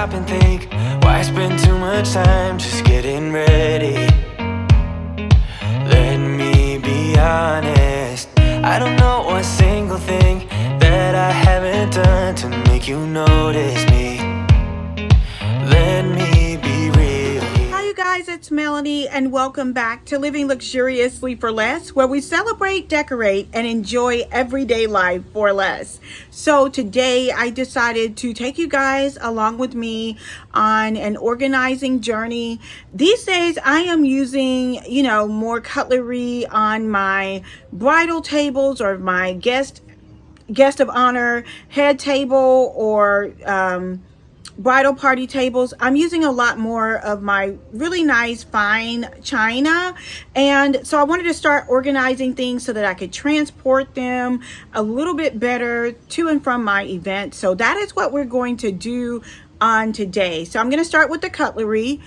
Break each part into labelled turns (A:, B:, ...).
A: stop and think, why spend too much time just getting ready? Let me be honest, I don't know one single thing that I haven't done to make you notice me. Let me be real.
B: Hi you guys, it's Melanie and welcome back to Living Luxuriously for Less, where we celebrate, decorate, and enjoy everyday life for less. So today I decided to take you guys along with me on an organizing journey. These days I am using, more cutlery on my bridal tables or my guest of honor head table or bridal party tables. I'm using a lot more of my really nice fine china, and so I wanted to start organizing things so that I could transport them a little bit better to and from my event. So that is what we're going to do on today. So I'm going to start with the cutlery.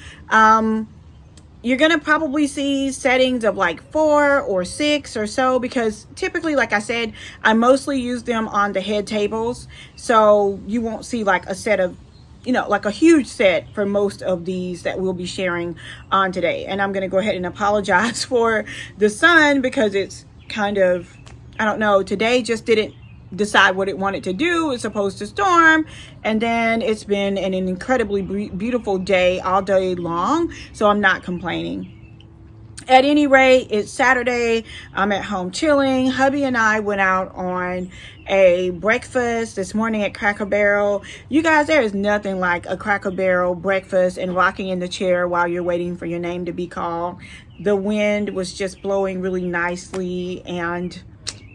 B: You're going to probably see settings of like 4 or 6 or so, because typically, like I said, I mostly use them on the head tables. So you won't see like a set of, like a huge set for most of these that we'll be sharing on today. And I'm going to go ahead and apologize for the sun, because it's kind of, I don't know, today just didn't decide what it wanted to do. It's supposed to storm, and then it's been an incredibly beautiful day all day long, so I'm not complaining. At any rate, it's Saturday. I'm at home chilling. Hubby and I went out on a breakfast this morning at Cracker Barrel. You guys, there is nothing like a Cracker Barrel breakfast and rocking in the chair while you're waiting for your name to be called. The wind was just blowing really nicely, and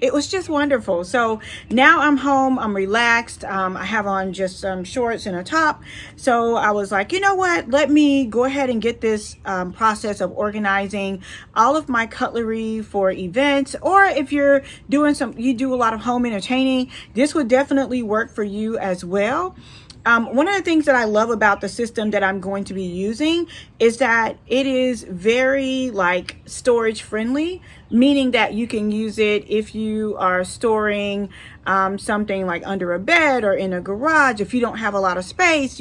B: it was just wonderful. So now I'm home, I'm relaxed. I have on just some shorts and a top. So I was like, you know what? Let me go ahead and get this process of organizing all of my cutlery for events, or if you're doing you do a lot of home entertaining, this would definitely work for you as well. One of the things that I love about the system that I'm going to be using is that it is very like storage friendly, meaning that you can use it if you are storing something like under a bed or in a garage. If you don't have a lot of space,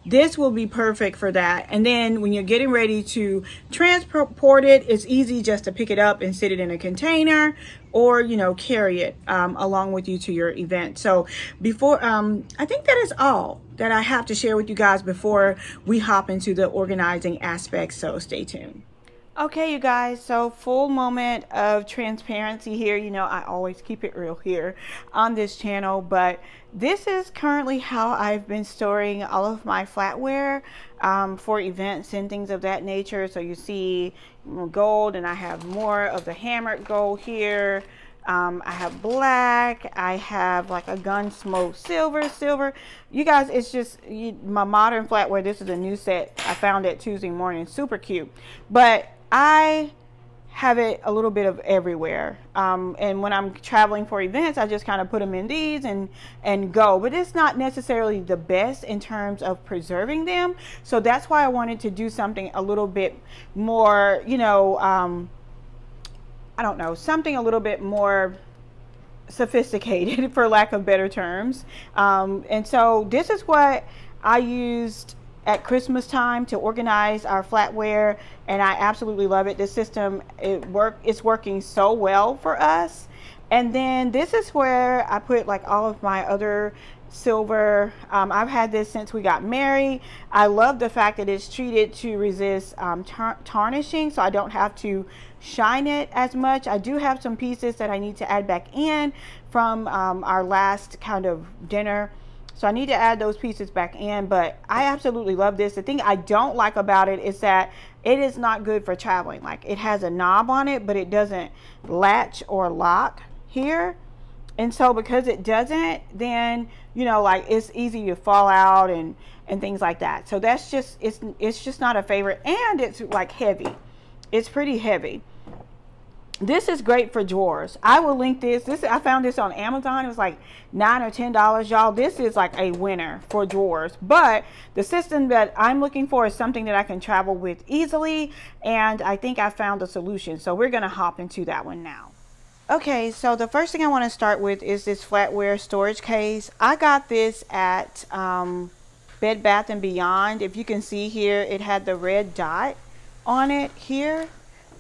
B: this will be perfect for that. And then when you're getting ready to transport it, it's easy just to pick it up and sit it in a container, or carry it along with you to your event. So before I think that is all that I have to share with you guys before we hop into the organizing aspect, so stay tuned. Okay, you guys, so full moment of transparency here. I always keep it real here on this channel, but this is currently how I've been storing all of my flatware for events and things of that nature. So you see gold, and I have more of the hammered gold here. I have black, I have like a Gunsmoke silver. You guys, it's just my modern flatware. This is a new set I found at Tuesday morning, super cute, but I have it a little bit of everywhere. And when I'm traveling for events, I just kind of put them in these and go. But it's not necessarily the best in terms of preserving them. So that's why I wanted to do something a little bit more, I don't know, something a little bit more sophisticated, for lack of better terms. And so this is what I used at Christmas time to organize our flatware, and I absolutely love it. This system, it's working so well for us. And then this is where I put like all of my other silver. I've had this since we got married. I love the fact that it's treated to resist tarnishing, so I don't have to shine it as much. I do have some pieces that I need to add back in from our last kind of dinner, so I need to add those pieces back in. But I absolutely love this. The thing I don't like about it is that it is not good for traveling. Like, it has a knob on it, but it doesn't latch or lock here. And so because it doesn't, then like it's easy to fall out and things like that. So that's just, it's just not a favorite. And it's like heavy. It's pretty heavy. This is great for drawers. I will link this. I found this on Amazon. It was like $9 or $10, y'all. This is like a winner for drawers. But the system that I'm looking for is something that I can travel with easily, and I think I found a solution. So we're going to hop into that one now. Okay, so the first thing I want to start with is this flatware storage case. I got this at Bed Bath & Beyond. If you can see here, it had the red dot on it here.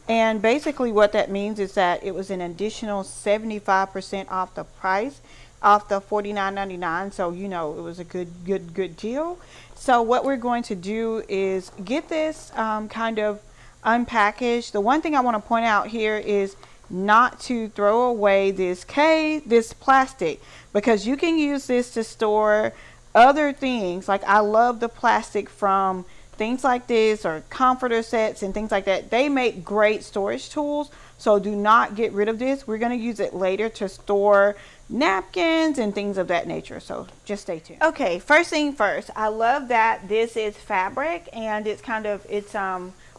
B: And basically what that means is that it was an additional 75% off the price, off the $49.99. So, you know, it was a good deal. So what we're going to do is get this kind of unpackaged. The one thing I want to point out here is not to throw away this plastic, because you can use this to store other things. Like, I love the plastic from things like this, or comforter sets and things like that. They make great storage tools, so do not get rid of this. We're going to use it later to store napkins and things of that nature, so just stay tuned. Okay, first thing first, I love that this is fabric and it's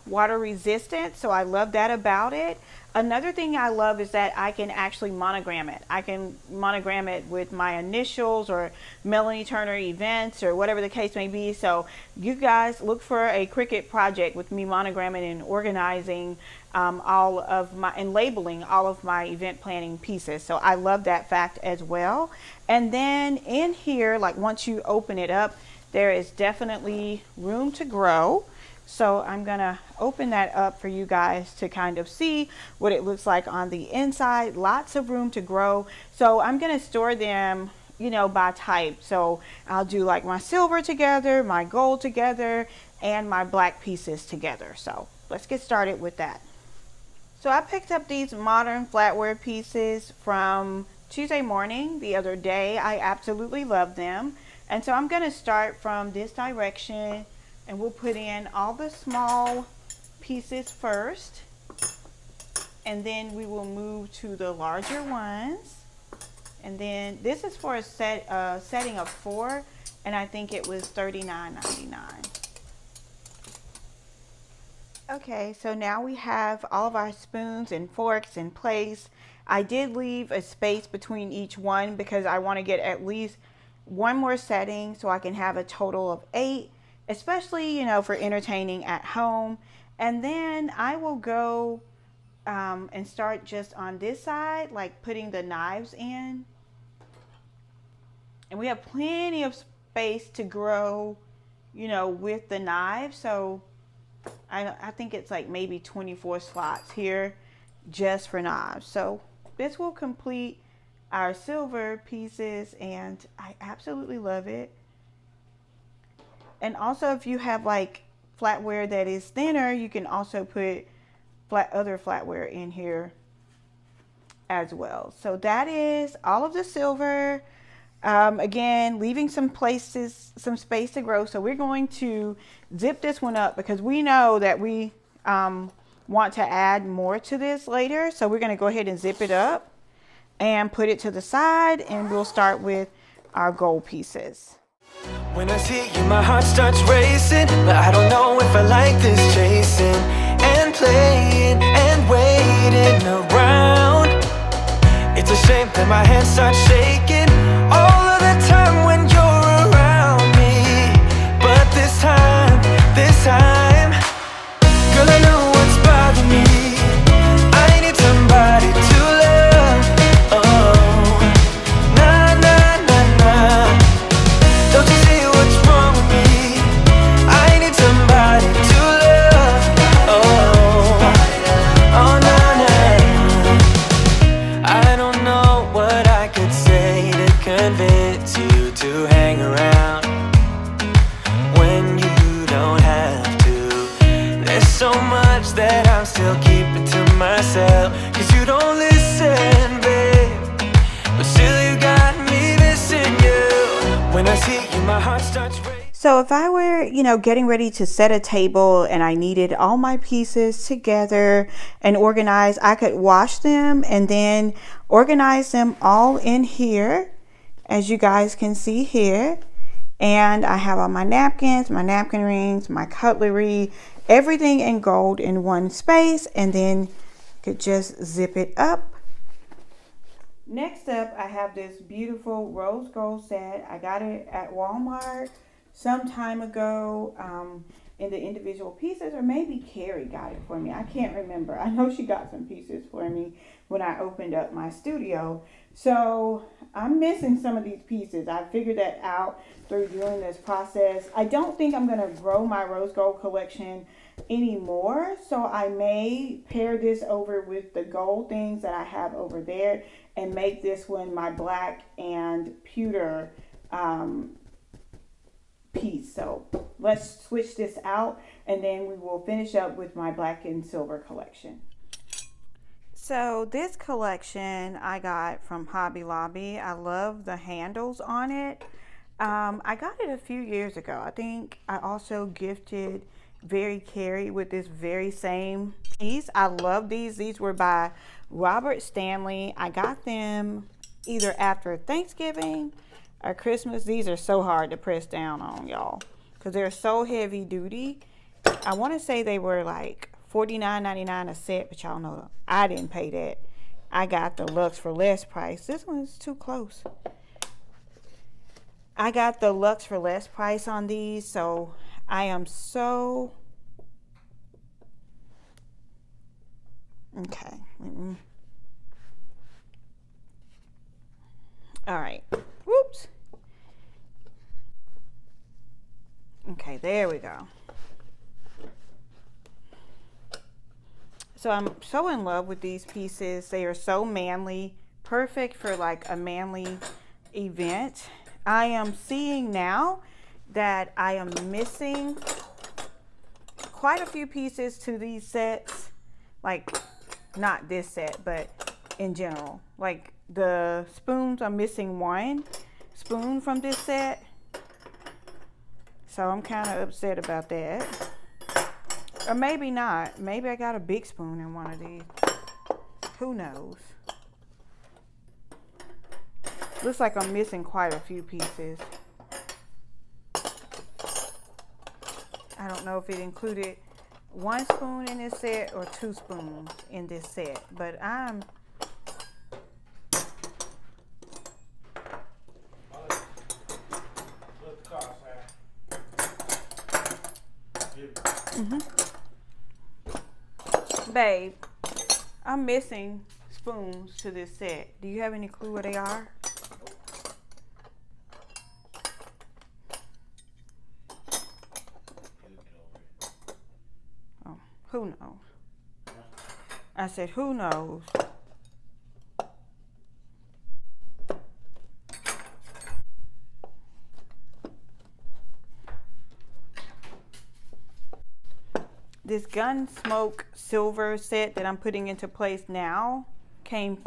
B: water resistant, so I love that about it. Another thing I love is that I can actually monogram it. I can monogram it with my initials or Melanie Turner Events or whatever the case may be. So you guys look for a Cricut project with me monogramming and organizing and labeling all of my event planning pieces. So I love that fact as well. And then in here, like once you open it up, there is definitely room to grow. So I'm gonna open that up for you guys to kind of see what it looks like on the inside. Lots of room to grow. So I'm gonna store them, you know, by type. So I'll do like my silver together, my gold together, and my black pieces together. So let's get started with that. So I picked up these modern flatware pieces from Tuesday Morning the other day. I absolutely love them. And so I'm gonna start from this direction, and we'll put in all the small pieces first, and then we will move to the larger ones. And then this is for a setting of 4, and I think it was $39.99. Okay, so now we have all of our spoons and forks in place. I did leave a space between each one because I want to get at least one more setting so I can have a total of 8. Especially, you know, for entertaining at home. And then I will go and start just on this side, like putting the knives in. And we have plenty of space to grow, you know, with the knives. So I think it's like maybe 24 slots here just for knives. So this will complete our silver pieces, and I absolutely love it. And also, if you have like flatware that is thinner, you can also put other flatware in here as well. So that is all of the silver. Again, leaving some space to grow. So we're going to zip this one up because we know that we want to add more to this later. So we're going to go ahead and zip it up and put it to the side, and we'll start with our gold pieces.
A: When I see you, my heart starts racing, but I don't know if I like this chasing and playing and waiting around. It's a shame that my hands start shaking all of the time when you're around me. But this time, girl, I know what's bothering me. I need somebody to love. Oh, nah, nah, nah, nah. Don't you see what's wrong with me? I need somebody to love. Oh, oh, nah, nah. I don't know what I could say to convince you to hang around when you don't have to. There's so much that I'm still keeping to myself, 'cause you don't listen, babe. But still you got me missing you. When I see you, my heart starts racing.
B: So if I were, you know, getting ready to set a table and I needed all my pieces together and organized, I could wash them and then organize them all in here, as you guys can see here. And I have all my napkins, my napkin rings, my cutlery, everything in gold in one space, and then could just zip it up. Next up, I have this beautiful rose gold set. I got it at Walmart some time ago. in the individual pieces, or maybe Carrie got it for me. I can't remember. I know she got some pieces for me when I opened up my studio. So I'm missing some of these pieces. I figured that out through doing this process. I don't think I'm going to grow my rose gold collection anymore, so I may pair this over with the gold things that I have over there and make this one my black and pewter piece. So let's switch this out and then we will finish up with my black and silver collection. So this collection I got from Hobby Lobby. I love the handles on it. I got it a few years ago. I think I also gifted Very Carrie with this very same piece. I love these. These were by Robert Stanley. I got them either after Thanksgiving or Christmas. These are so hard to press down on, y'all, because they're so heavy duty. I want to say they were like $49.99 a set, but y'all know I didn't pay that. I got the Lux for Less price. This one's too close. I got the Lux for Less price on these, so I am so okay. All right. Whoops. Okay, there we go. So I'm so in love with these pieces. They are so manly, perfect for like a manly event. I am seeing now that I am missing quite a few pieces to these sets. Like, not this set, but in general. Like the spoons, I'm missing one spoon from this set. So I'm kind of upset about that. Or maybe not. Maybe I got a big spoon in one of these. Who knows? Looks like I'm missing quite a few pieces. I don't know if it included one spoon in this set or two spoons in this set, but I'm Babe, I'm missing spoons to this set. Do you have any clue where they are? Oh, who knows? I said, who knows? This Gunsmoke silver set that I'm putting into place now came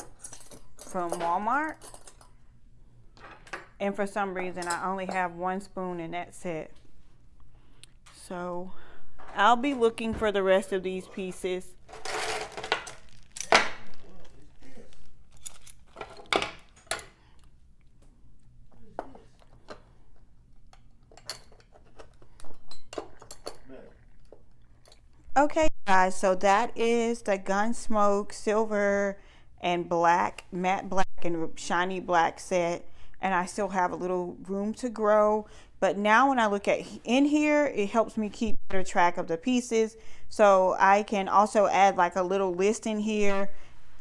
B: from Walmart. And for some reason, I only have one spoon in that set. So I'll be looking for the rest of these pieces. Okay, guys, so that is the Gunsmoke silver and black, matte black and shiny black set. And I still have a little room to grow. But now when I look at in here, it helps me keep better track of the pieces. So I can also add like a little list in here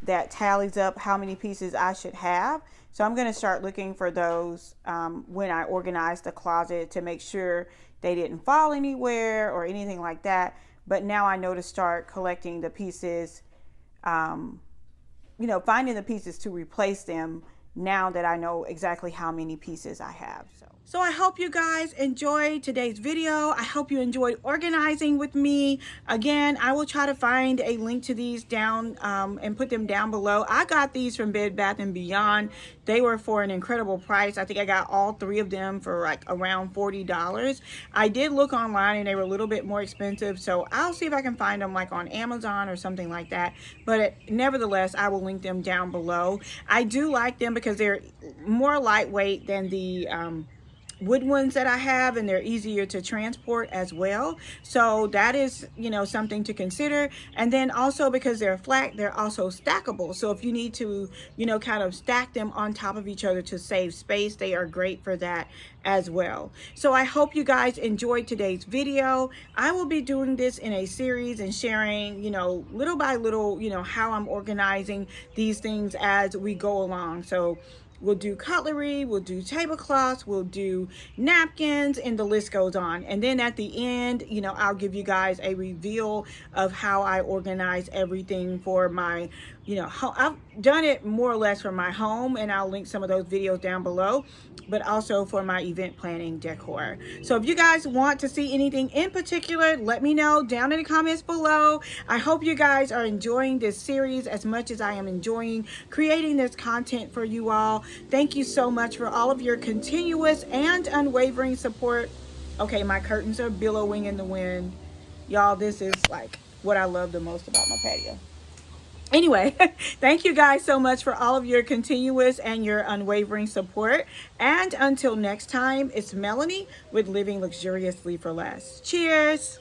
B: that tallies up how many pieces I should have. So I'm going to start looking for those when I organize the closet to make sure they didn't fall anywhere or anything like that. But now I know to start collecting the pieces, you know, finding the pieces to replace them now that I know exactly how many pieces I have. So I hope you guys enjoyed today's video. I hope you enjoyed organizing with me. Again, I will try to find a link to these down and put them down below. I got these from Bed Bath & Beyond. They were for an incredible price. I think I got all three of them for like around $40. I did look online and they were a little bit more expensive. So I'll see if I can find them like on Amazon or something like that. But nevertheless, I will link them down below. I do like them because they're more lightweight than the wood ones that I have, and they're easier to transport as well. So that is, you know, something to consider. And then also, because they're flat, they're also stackable. So if you need to, you know, kind of stack them on top of each other to save space, they are great for that as well. So I hope you guys enjoyed today's video. I will be doing this in a series and sharing, you know, little by little, you know, how I'm organizing these things as we go along. So we'll do cutlery, we'll do tablecloths, we'll do napkins, and the list goes on. And then at the end, you know, I'll give you guys a reveal of how I organize everything for my, you know, I've done it more or less for my home, and I'll link some of those videos down below, but also for my event planning decor. So if you guys want to see anything in particular, let me know down in the comments below. I hope you guys are enjoying this series as much as I am enjoying creating this content for you all. Thank you so much for all of your continuous and unwavering support. Okay, my curtains are billowing in the wind. Y'all, this is like what I love the most about my patio. Anyway, thank you guys so much for all of your continuous and your unwavering support. And until next time, it's Melanie with Living Luxuriously for Less. Cheers.